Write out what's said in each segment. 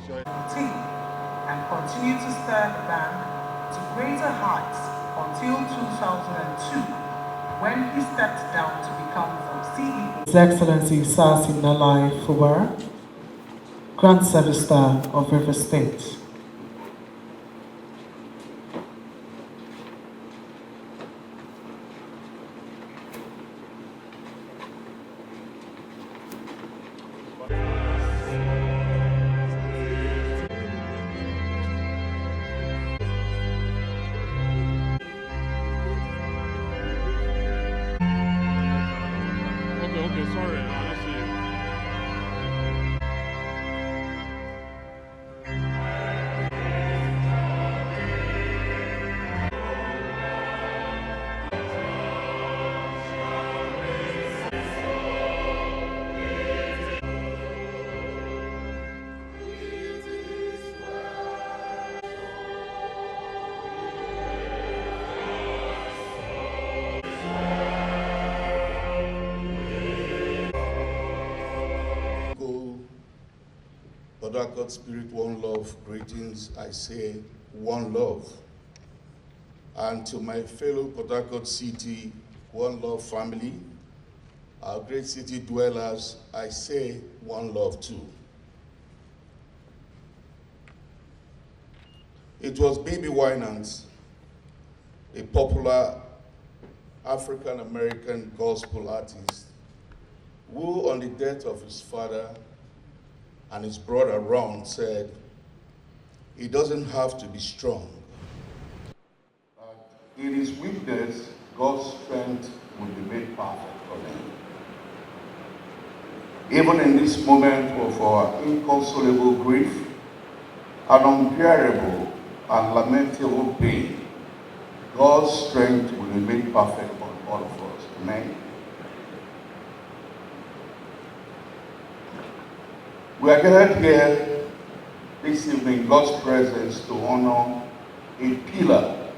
team and continued to stir the band to greater heights until 2002, when he stepped down to become the CEO. His Excellency Sir Siminalayi Fubara, Grand Service Star of River State. Okay, sorry, I see you. Port Harcourt Spirit, one love, greetings, I say one love. And to my fellow Port Harcourt City, one love family, our great city dwellers, I say one love too. It was Baby Winans, a popular African-American gospel artist, who on the death of his father and his brother Ron said, he doesn't have to be strong. In his weakness, God's strength will be made perfect for him. Even in this moment of our inconsolable grief, an unbearable and lamentable pain, God's strength will be made perfect on all of us. Amen. We are gathered here this evening in God's presence to honor a pillar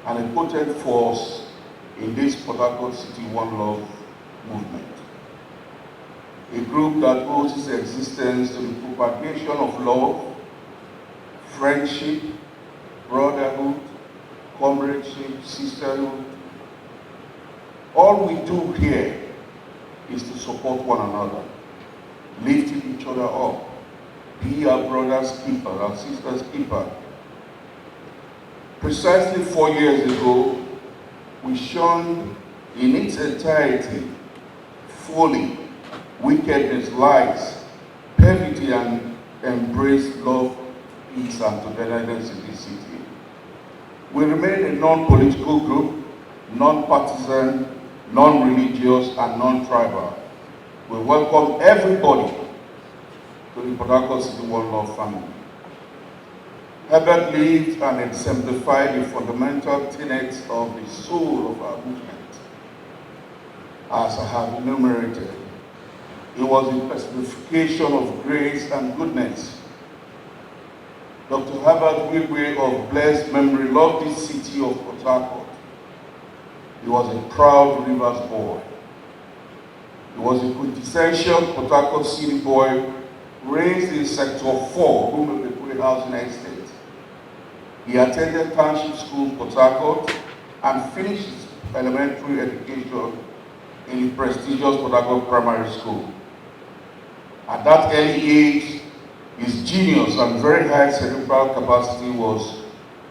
and a potent force in this Port Harcourt City One Love movement. A group that owes its existence to the propagation of love, friendship, brotherhood, comradeship, sisterhood. All we do here is to support one another, lifting each other up, be our brother's keeper, our sister's keeper. Precisely 4 years ago, we shunned in its entirety, fully, wickedness, lies, perfidy, and embraced love, peace, and togetherness in this city. We remain a non-political group, non-partisan, non-religious, and non-tribal. We welcome everybody to the Port Harcourt City One Love family. Herbert lived and exemplified the fundamental tenets of the soul of our movement, as I have enumerated. It was the personification of grace and goodness. Dr. Herbert Wigwe of blessed memory loved this city of Port Harcourt. He was a proud Rivers boy. He was a quintessential Port Harcourt City boy raised in Sector 4, Wike Housing Estate. He attended Township School, Port Harcourt, and finished his elementary education in the prestigious Port Harcourt Primary School. At that early age, his genius and very high cerebral capacity was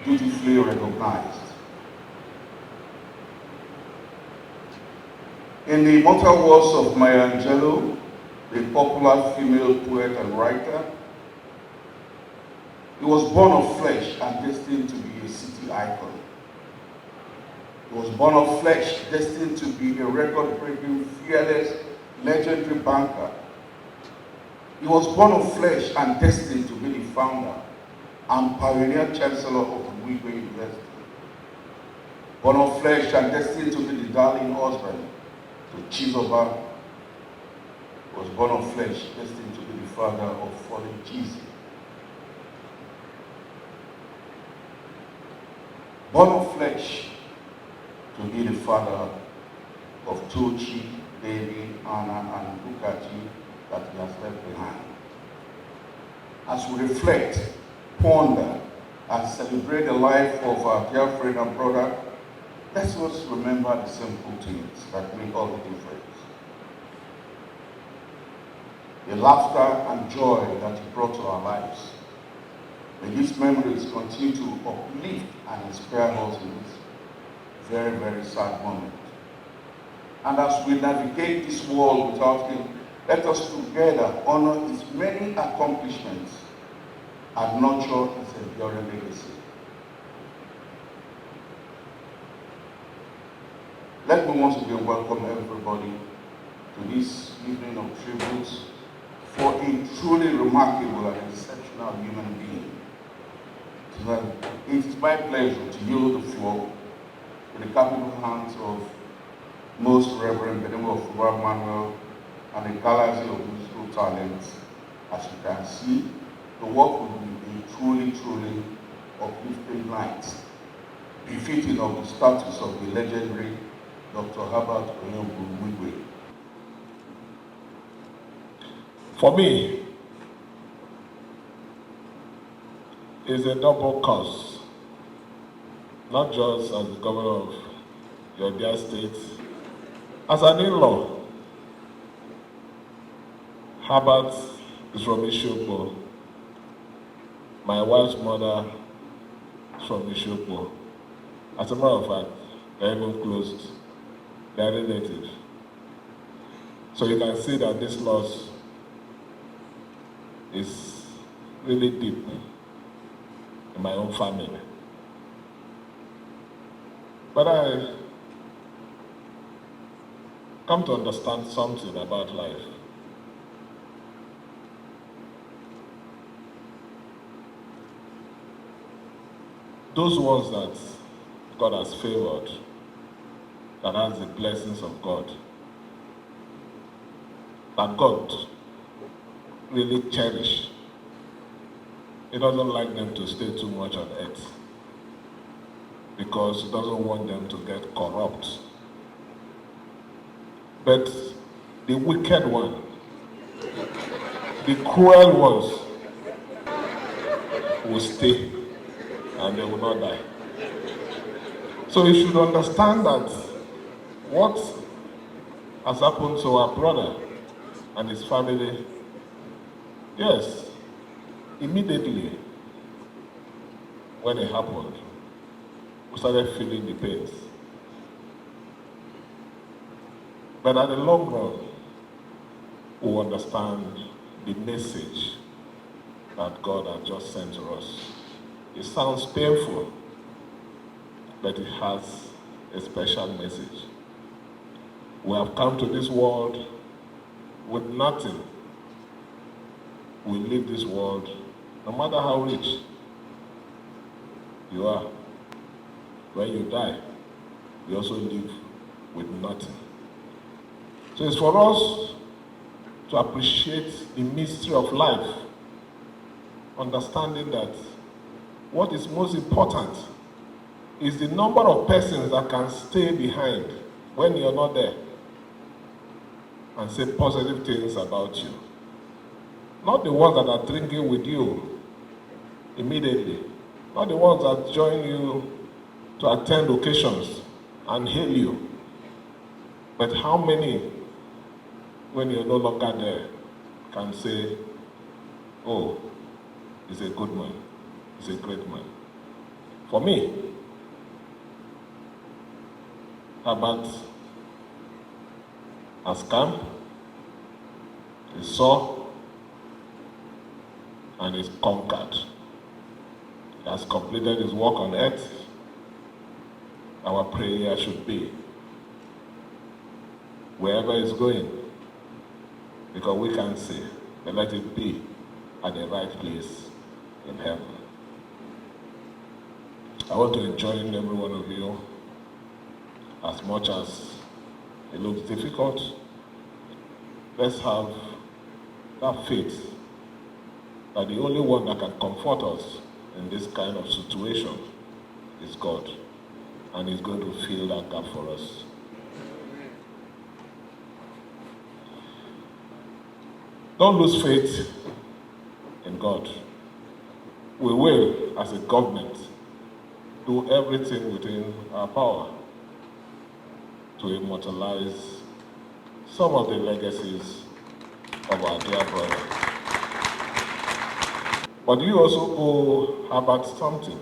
dutifully recognized. In the immortal words of Maya Angelou, the popular female poet and writer, he was born of flesh and destined to be a city icon. He was born of flesh, destined to be a record-breaking, fearless, legendary banker. He was born of flesh and destined to be the founder and pioneer chancellor of Wike University. Born of flesh and destined to be the darling husband to Chizoba. Was born of flesh, destined to be the father of fallen Jesus. Born of flesh to be the father of Tochi, David, Anna, and Bukachi that he has left behind. as we reflect, ponder, and celebrate the life of our dear friend and brother, let us remember the simple things that make all the difference. The laughter and joy that he brought to our lives. May these memories continue to uplift and inspire us in this very, very sad moment. And as we navigate this world without him, let us together honor his many accomplishments and nurture his enduring legacy. Let me once again welcome everybody to this evening of tributes for a truly remarkable and exceptional human being. It is my pleasure to yield the floor to the capable hands of Most Reverend Peterobi Fubara and the galaxy of musical talents. As you can see, the work will be a truly, truly uplifting night, befitting of the status of the legendary Dr. Herbert Wigwe. For me, it's a double cause, not just as the governor of your dear state, as an in-law. Herbert is from Isiokpo. My wife's mother is from Isiokpo. As a matter of fact, they're even close. They're related. So you can see that this loss is really deep in my own family. But I come to understand something about life. Those ones that God has favored, that has the blessings of God, that God really cherish. He doesn't like them to stay too much on earth because he doesn't want them to get corrupt. But the wicked one, the cruel ones, will stay and they will not die. So you should understand that what has happened to our brother and his family, yes, immediately when it happened, we started feeling the pains. But at the long run, we understand the message that God has just sent to us. It sounds painful, but it has a special message. We have come to this world with nothing. We leave this world, no matter how rich you are. When you die, you also live with nothing. So it's for us to appreciate the mystery of life, understanding that what is most important is the number of persons that can stay behind when you're not there and say positive things about you. Not the ones that are drinking with you immediately, not the ones that join you to attend occasions and hail you, but how many, when you're no longer there, can say, oh, he's a good man, he's a great man. For me, Herbert has come, he saw, and he's conquered. He has completed his work on earth. Our prayer should be, wherever he's going, because we can say, but let it be at the right place in heaven. I want to join every one of you, as much as it looks difficult. Let's have that faith that the only one that can comfort us in this kind of situation is God, and He's going to fill that gap for us. Don't lose faith in God. God, we will, as a government, do everything within our power to immortalize some of the legacies of our dear brother. But you also owe Herbert something.